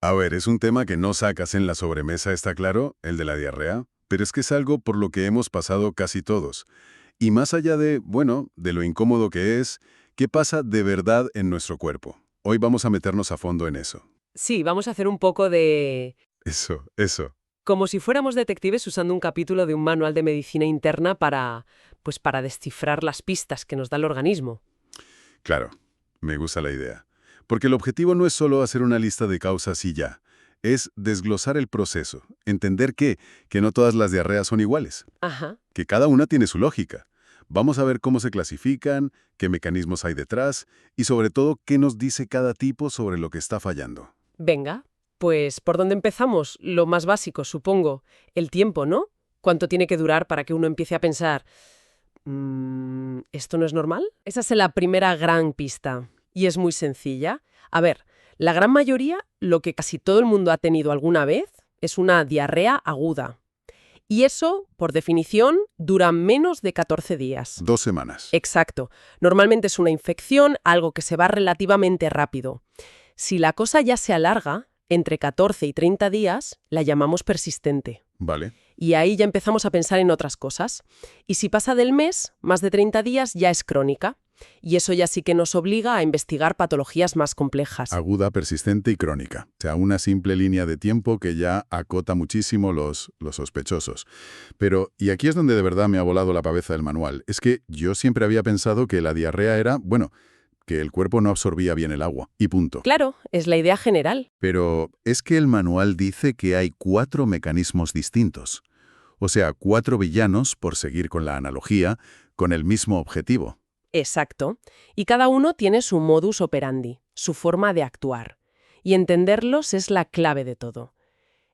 A ver, es un tema que no sacas en la sobremesa, está claro, el de la diarrea, pero es que es algo por lo que hemos pasado casi todos. Y más allá de, bueno, de lo incómodo que es, ¿qué pasa de verdad en nuestro cuerpo? Hoy vamos a meternos a fondo en eso. Sí, vamos a hacer un poco de... Eso. como si fuéramos detectives usando un capítulo de un manual de medicina interna para descifrar las pistas que nos da el organismo. Claro, me gusta la idea. Porque el objetivo no es solo hacer una lista de causas y ya. Es desglosar el proceso, entender que no todas las diarreas son iguales, Ajá. que cada una tiene su lógica. Vamos a ver cómo se clasifican, qué mecanismos hay detrás y sobre todo qué nos dice cada tipo sobre lo que está fallando. Venga, pues ¿por dónde empezamos? Lo más básico, supongo. El tiempo, ¿no? ¿Cuánto tiene que durar para que uno empiece a pensar, ¿esto no es normal? Esa es la primera gran pista. Y es muy sencilla. A ver, la gran mayoría, lo que casi todo el mundo ha tenido alguna vez, es una diarrea aguda. Y eso, por definición, dura menos de 14 días. 2 semanas. Exacto. Normalmente es una infección, algo que se va relativamente rápido. Si la cosa ya se alarga, entre 14 y 30 días, la llamamos persistente. Vale. Y ahí ya empezamos a pensar en otras cosas. Y si pasa del mes, más de 30 días ya es crónica. Y eso ya sí que nos obliga a investigar patologías más complejas. Aguda, persistente y crónica. O sea, una simple línea de tiempo que ya acota muchísimo los sospechosos. Pero, y aquí es donde de verdad me ha volado la cabeza del manual, es que yo siempre había pensado que la diarrea era, bueno, que el cuerpo no absorbía bien el agua, y punto. Claro, es la idea general. Pero es que el manual dice que hay 4 mecanismos distintos. O sea, 4 villanos, por seguir con la analogía, con el mismo objetivo. Exacto. Y cada uno tiene su modus operandi, su forma de actuar. Y entenderlos es la clave de todo.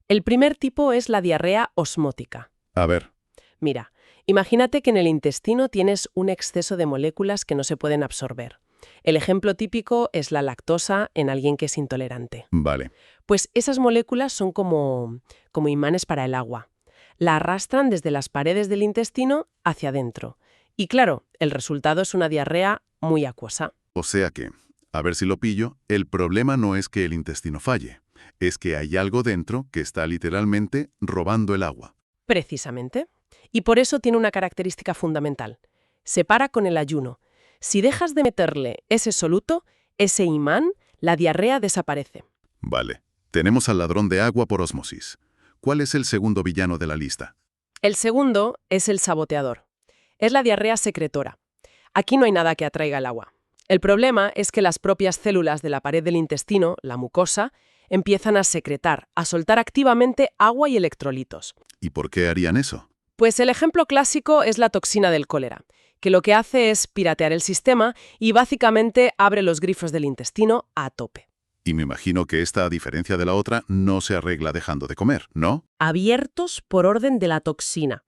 El primer tipo es la diarrea osmótica. A ver, Mira, imagínate que en el intestino tienes un exceso de moléculas que no se pueden absorber. El ejemplo típico es la lactosa en alguien que es intolerante. vale. Pues esas moléculas son como imanes para el agua. La arrastran desde las paredes del intestino hacia adentro. Y claro, el resultado es una diarrea muy acuosa. O sea que, a ver si lo pillo, el problema no es que el intestino falle, es que hay algo dentro que está literalmente robando el agua. Precisamente. Y por eso tiene una característica fundamental. Se para con el ayuno. Si dejas de meterle ese soluto, ese imán, la diarrea desaparece. Vale. Tenemos al ladrón de agua por ósmosis. ¿Cuál es el segundo villano de la lista? El segundo es el saboteador. Es la diarrea secretora. Aquí no hay nada que atraiga el agua. El problema es que las propias células de la pared del intestino, la mucosa, empiezan a secretar, a soltar activamente agua y electrolitos. ¿Y por qué harían eso? Pues el ejemplo clásico es la toxina del cólera, que lo que hace es piratear el sistema y básicamente abre los grifos del intestino a tope. Y me imagino que esta, a diferencia de la otra, no se arregla dejando de comer, ¿no? Abiertos por orden de la toxina.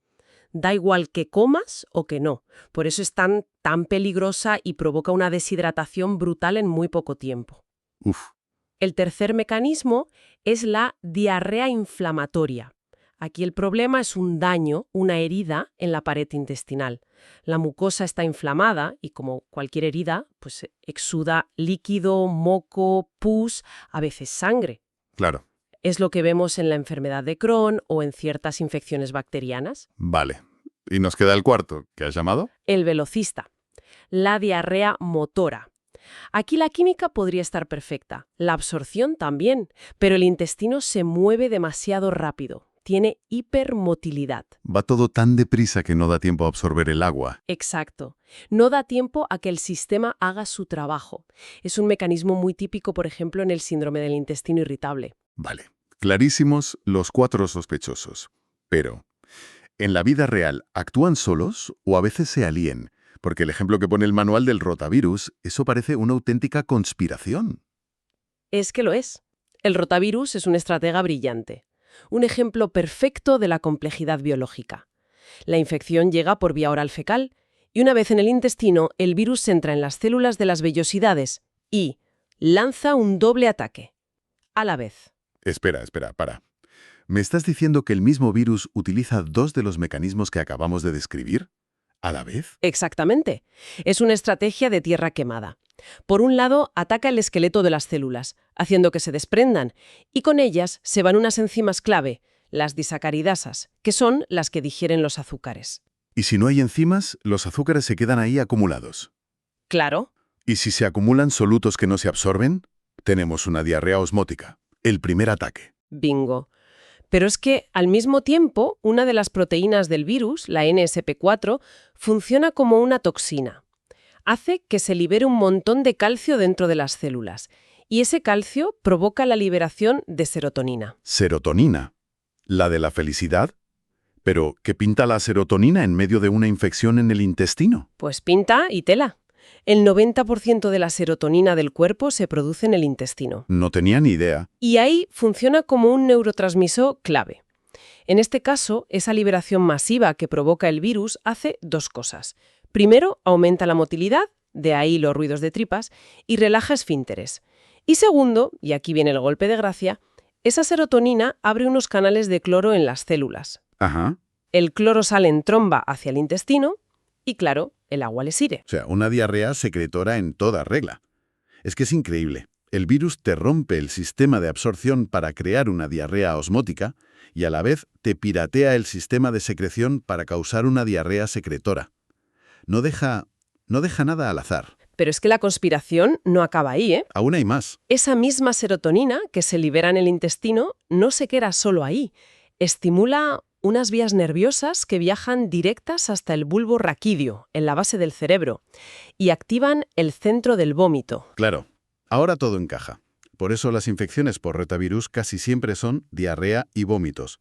Da igual que comas o que no. Por eso es tan peligrosa y provoca una deshidratación brutal en muy poco tiempo. Uf, El tercer mecanismo es la diarrea inflamatoria. Aquí el problema es un daño, una herida en la pared intestinal. La mucosa está inflamada y, como cualquier herida, pues exuda líquido, moco, pus, a veces sangre. claro. Es lo que vemos en la enfermedad de Crohn o en ciertas infecciones bacterianas. Vale. ¿Y nos queda el cuarto? ¿Qué has llamado? El velocista. La diarrea motora. Aquí la química podría estar perfecta, la absorción también, pero el intestino se mueve demasiado rápido. Tiene hipermotilidad. Va todo tan deprisa que no da tiempo a absorber el agua. Exacto. No da tiempo a que el sistema haga su trabajo. Es un mecanismo muy típico, por ejemplo, en el síndrome del intestino irritable. Vale. Clarísimos los 4 sospechosos. Pero, ¿en la vida real actúan solos o a veces se alíen? Porque el ejemplo que pone el manual del rotavirus, eso parece una auténtica conspiración. Es que lo es. El rotavirus es un estratega brillante. Un ejemplo perfecto de la complejidad biológica. La infección llega por vía oral fecal y una vez en el intestino, el virus entra en las células de las vellosidades y lanza un doble ataque. A la vez. Espera, para. ¿Me estás diciendo que el mismo virus utiliza 2 de los mecanismos que acabamos de describir? ¿A la vez? Exactamente. Es una estrategia de tierra quemada. Por un lado, ataca el esqueleto de las células, haciendo que se desprendan, y con ellas se van unas enzimas clave, las disacaridasas, que son las que digieren los azúcares. Y si no hay enzimas, los azúcares se quedan ahí acumulados. Claro. Y si se acumulan solutos que no se absorben, tenemos una diarrea osmótica, el primer ataque. Bingo. Pero es que, al mismo tiempo, una de las proteínas del virus, la NSP4, funciona como una toxina. Hace que se libere un montón de calcio dentro de las células, y ese calcio provoca la liberación de serotonina. Serotonina, la de la felicidad. Pero, ¿qué pinta la serotonina en medio de una infección en el intestino? Pues pinta y tela. El 90% de la serotonina del cuerpo se produce en el intestino. No tenía ni idea. Y ahí funciona como un neurotransmisor clave. En este caso, esa liberación masiva que provoca el virus hace dos cosas. Primero, aumenta la motilidad, de ahí los ruidos de tripas, y relaja esfínteres. Y segundo, y aquí viene el golpe de gracia, esa serotonina abre unos canales de cloro en las células. Ajá. El cloro sale en tromba hacia el intestino y, claro, el agua le sirve. O sea, una diarrea secretora en toda regla. Es que es increíble. El virus te rompe el sistema de absorción para crear una diarrea osmótica y a la vez te piratea el sistema de secreción para causar una diarrea secretora. No deja nada al azar. Pero es que la conspiración no acaba ahí, ¿eh? Aún hay más. Esa misma serotonina que se libera en el intestino no se queda solo ahí. Estimula unas vías nerviosas que viajan directas hasta el bulbo raquídeo, en la base del cerebro, y activan el centro del vómito. Claro. Ahora todo encaja. Por eso las infecciones por rotavirus casi siempre son diarrea y vómitos.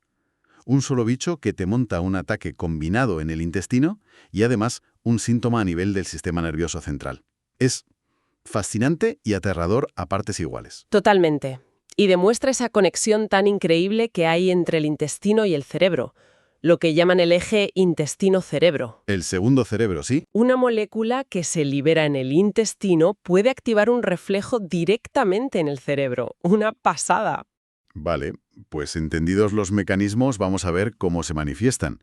Un solo bicho que te monta un ataque combinado en el intestino y además un síntoma a nivel del sistema nervioso central. Es fascinante y aterrador a partes iguales. Totalmente. Y demuestra esa conexión tan increíble que hay entre el intestino y el cerebro, lo que llaman el eje intestino-cerebro. El segundo cerebro, ¿sí? Una molécula que se libera en el intestino puede activar un reflejo directamente en el cerebro. Una pasada. Vale, pues entendidos los mecanismos, vamos a ver cómo se manifiestan.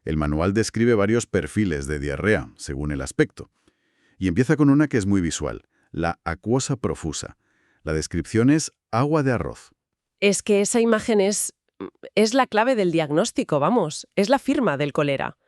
El manual describe varios perfiles de diarrea, según el aspecto. Y empieza con una que es muy visual, la acuosa profusa. La descripción es agua de arroz. Es que esa imagen es la clave del diagnóstico, vamos, es la firma del cólera.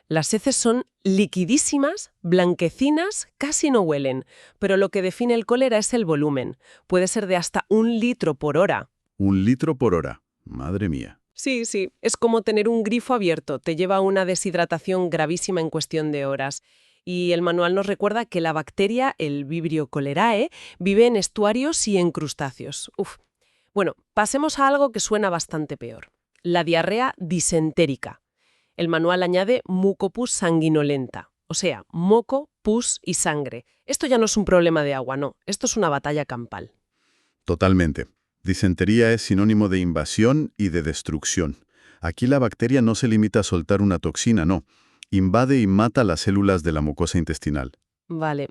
Las heces son liquidísimas, blanquecinas, casi no huelen, pero lo que define el cólera es el volumen. Puede ser de hasta 1 litro por hora. 1 litro por hora. Madre mía. Sí, es como tener un grifo abierto, te lleva a una deshidratación gravísima en cuestión de horas. Y el manual nos recuerda que la bacteria, el Vibrio cholerae, vive en estuarios y en crustáceos. Bueno, pasemos a algo que suena bastante peor. La diarrea disentérica. El manual añade mucopus sanguinolenta, o sea, moco, pus y sangre. Esto ya no es un problema de agua, no. Esto es una batalla campal. Totalmente. Disentería es sinónimo de invasión y de destrucción. Aquí la bacteria no se limita a soltar una toxina, no. Invade y mata las células de la mucosa intestinal. Vale.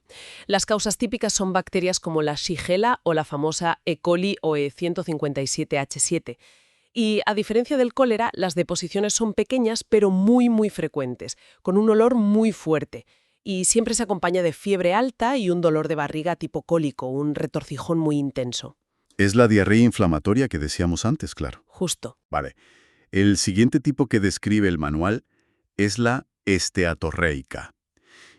Las causas típicas son bacterias como la Shigella o la famosa E. coli o E157H7. Y a diferencia del cólera, las deposiciones son pequeñas pero muy, muy frecuentes, con un olor muy fuerte. Y siempre se acompaña de fiebre alta y un dolor de barriga tipo cólico, un retorcijón muy intenso. Es la diarrea inflamatoria que decíamos antes, claro. Justo. Vale. El siguiente tipo que describe el manual es la esteatorreica.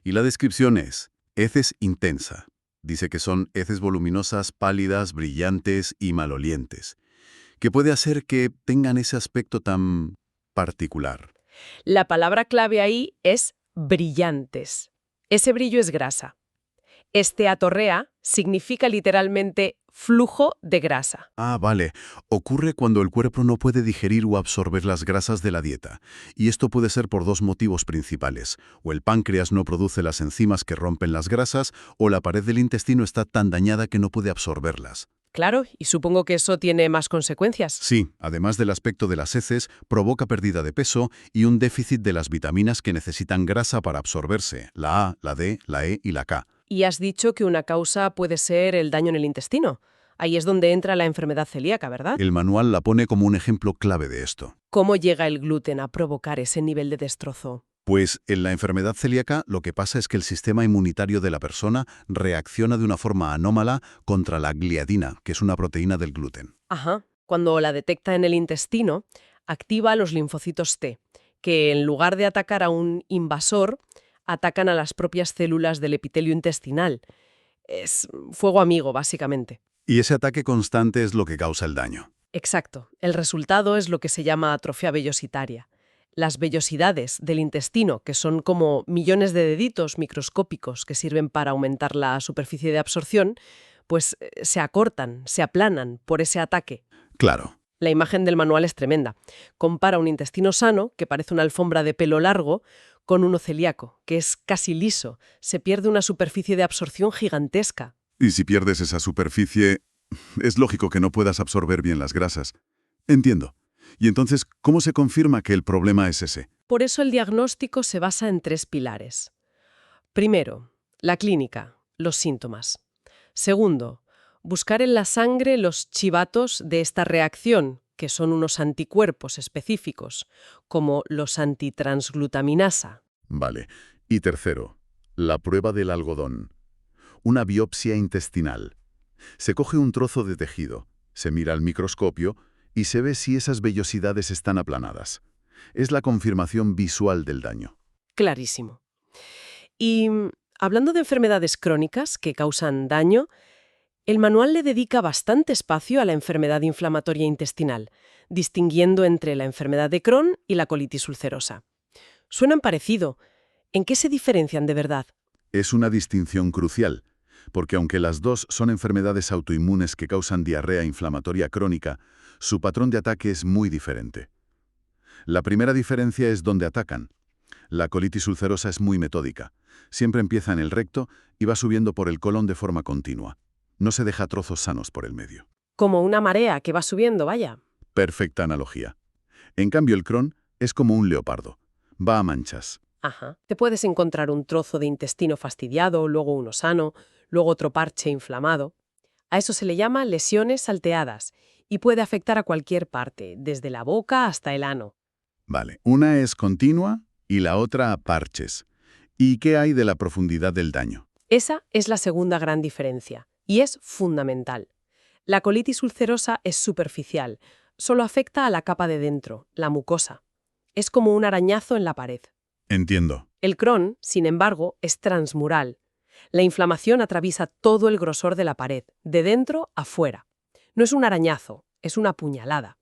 Y la descripción es heces intensa. Dice que son heces voluminosas, pálidas, brillantes y malolientes, que puede hacer que tengan ese aspecto tan particular. La palabra clave ahí es brillantes. Ese brillo es grasa. Esteatorrea significa literalmente flujo de grasa. Ah, vale. Ocurre cuando el cuerpo no puede digerir o absorber las grasas de la dieta. Y esto puede ser por dos motivos principales. O el páncreas no produce las enzimas que rompen las grasas, o la pared del intestino está tan dañada que no puede absorberlas. Claro, y supongo que eso tiene más consecuencias. Sí, además del aspecto de las heces, provoca pérdida de peso y un déficit de las vitaminas que necesitan grasa para absorberse, la A, la D, la E y la K. Y has dicho que una causa puede ser el daño en el intestino. Ahí es donde entra la enfermedad celíaca, ¿verdad? El manual la pone como un ejemplo clave de esto. ¿Cómo llega el gluten a provocar ese nivel de destrozo? Pues en la enfermedad celíaca lo que pasa es que el sistema inmunitario de la persona reacciona de una forma anómala contra la gliadina, que es una proteína del gluten. Ajá. Cuando la detecta en el intestino, activa los linfocitos T, que en lugar de atacar a un invasor, atacan a las propias células del epitelio intestinal. Es fuego amigo, básicamente. Y ese ataque constante es lo que causa el daño. Exacto. El resultado es lo que se llama atrofia vellositaria. Las vellosidades del intestino, que son como millones de deditos microscópicos que sirven para aumentar la superficie de absorción, pues se acortan, se aplanan por ese ataque. Claro. La imagen del manual es tremenda. Compara un intestino sano, que parece una alfombra de pelo largo, con uno celíaco, que es casi liso. Se pierde una superficie de absorción gigantesca. Y si pierdes esa superficie, es lógico que no puedas absorber bien las grasas. Entiendo. Y entonces, ¿cómo se confirma que el problema es ese? Por eso el diagnóstico se basa en 3 pilares. Primero, la clínica, los síntomas. Segundo, buscar en la sangre los chivatos de esta reacción, que son unos anticuerpos específicos, como los antitransglutaminasa. Vale. Y tercero, la prueba del algodón. Una biopsia intestinal. Se coge un trozo de tejido, se mira al microscopio y se ve si esas vellosidades están aplanadas. Es la confirmación visual del daño. Clarísimo. Y hablando de enfermedades crónicas que causan daño, el manual le dedica bastante espacio a la enfermedad inflamatoria intestinal, distinguiendo entre la enfermedad de Crohn y la colitis ulcerosa. Suenan parecido. ¿En qué se diferencian de verdad? Es una distinción crucial, porque aunque las dos son enfermedades autoinmunes que causan diarrea inflamatoria crónica, su patrón de ataque es muy diferente. La primera diferencia es dónde atacan. La colitis ulcerosa es muy metódica. Siempre empieza en el recto y va subiendo por el colon de forma continua. No se deja trozos sanos por el medio. Como una marea que va subiendo, vaya. Perfecta analogía. En cambio, el Crohn es como un leopardo. Va a manchas. Ajá. Te puedes encontrar un trozo de intestino fastidiado, luego uno sano, luego otro parche inflamado. A eso se le llama lesiones salteadas y puede afectar a cualquier parte, desde la boca hasta el ano. Vale, una es continua y la otra a parches. ¿Y qué hay de la profundidad del daño? Esa es la segunda gran diferencia, y es fundamental. La colitis ulcerosa es superficial, solo afecta a la capa de dentro, la mucosa. Es como un arañazo en la pared. Entiendo. El Crohn, sin embargo, es transmural. La inflamación atraviesa todo el grosor de la pared, de dentro a fuera. No es un arañazo, es una puñalada.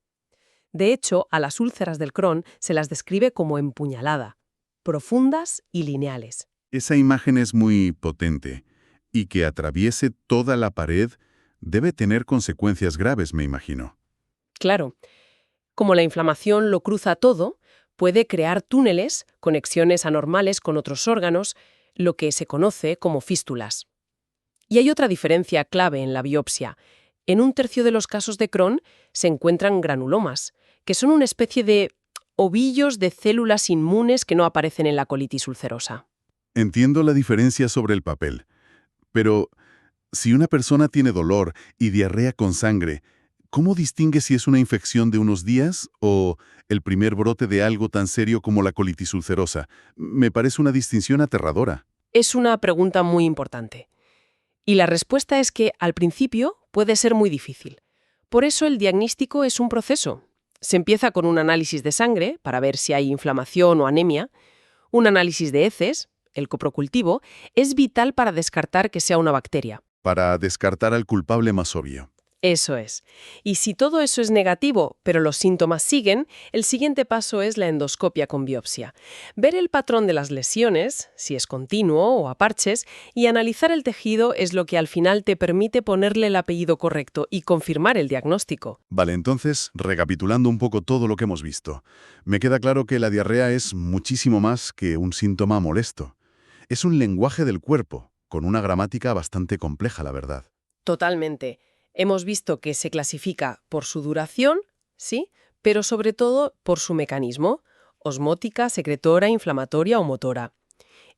De hecho, a las úlceras del Crohn se las describe como empuñalada, profundas y lineales. Esa imagen es muy potente. Y que atraviese toda la pared debe tener consecuencias graves, me imagino. Claro, como la inflamación lo cruza todo, puede crear túneles, conexiones anormales con otros órganos, lo que se conoce como fístulas. Y hay otra diferencia clave en la biopsia. En un tercio de los casos de Crohn se encuentran granulomas, que son una especie de ovillos de células inmunes que no aparecen en la colitis ulcerosa. Entiendo la diferencia sobre el papel. Pero, si una persona tiene dolor y diarrea con sangre, ¿cómo distingue si es una infección de unos días o el primer brote de algo tan serio como la colitis ulcerosa? Me parece una distinción aterradora. Es una pregunta muy importante. Y la respuesta es que, al principio, puede ser muy difícil. Por eso el diagnóstico es un proceso. Se empieza con un análisis de sangre para ver si hay inflamación o anemia. Un análisis de heces, el coprocultivo, es vital para descartar que sea una bacteria. Para descartar al culpable más obvio. Eso es. Y si todo eso es negativo, pero los síntomas siguen, el siguiente paso es la endoscopia con biopsia. Ver el patrón de las lesiones, si es continuo o a parches, y analizar el tejido es lo que al final te permite ponerle el apellido correcto y confirmar el diagnóstico. Vale, entonces, recapitulando un poco todo lo que hemos visto, me queda claro que la diarrea es muchísimo más que un síntoma molesto. Es un lenguaje del cuerpo, con una gramática bastante compleja, la verdad. Totalmente. Hemos visto que se clasifica por su duración, sí, pero sobre todo por su mecanismo, osmótica, secretora, inflamatoria o motora.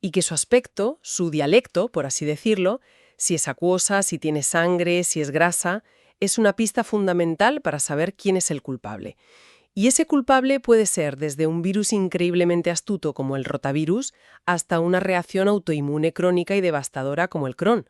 Y que su aspecto, su dialecto, por así decirlo, si es acuosa, si tiene sangre, si es grasa, es una pista fundamental para saber quién es el culpable. Y ese culpable puede ser desde un virus increíblemente astuto como el rotavirus hasta una reacción autoinmune crónica y devastadora como el Crohn.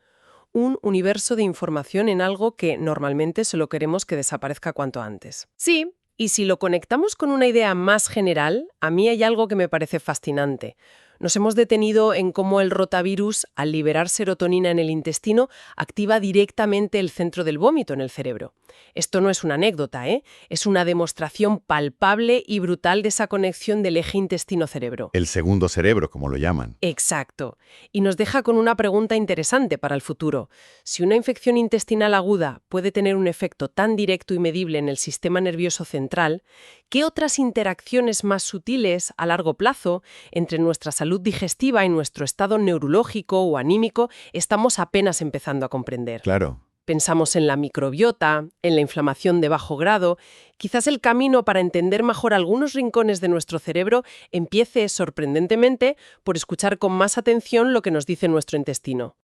Un universo de información en algo que normalmente solo queremos que desaparezca cuanto antes. Sí, y si lo conectamos con una idea más general, a mí hay algo que me parece fascinante. Nos hemos detenido en cómo el rotavirus, al liberar serotonina en el intestino, activa directamente el centro del vómito en el cerebro. Esto no es una anécdota, ¿eh? Es una demostración palpable y brutal de esa conexión del eje intestino-cerebro. El segundo cerebro, como lo llaman. Exacto. Y nos deja con una pregunta interesante para el futuro. Si una infección intestinal aguda puede tener un efecto tan directo y medible en el sistema nervioso central, ¿qué otras interacciones más sutiles a largo plazo entre nuestra salud digestiva y nuestro estado neurológico o anímico estamos apenas empezando a comprender? Claro. Pensamos en la microbiota, en la inflamación de bajo grado. Quizás el camino para entender mejor algunos rincones de nuestro cerebro empiece, sorprendentemente, por escuchar con más atención lo que nos dice nuestro intestino.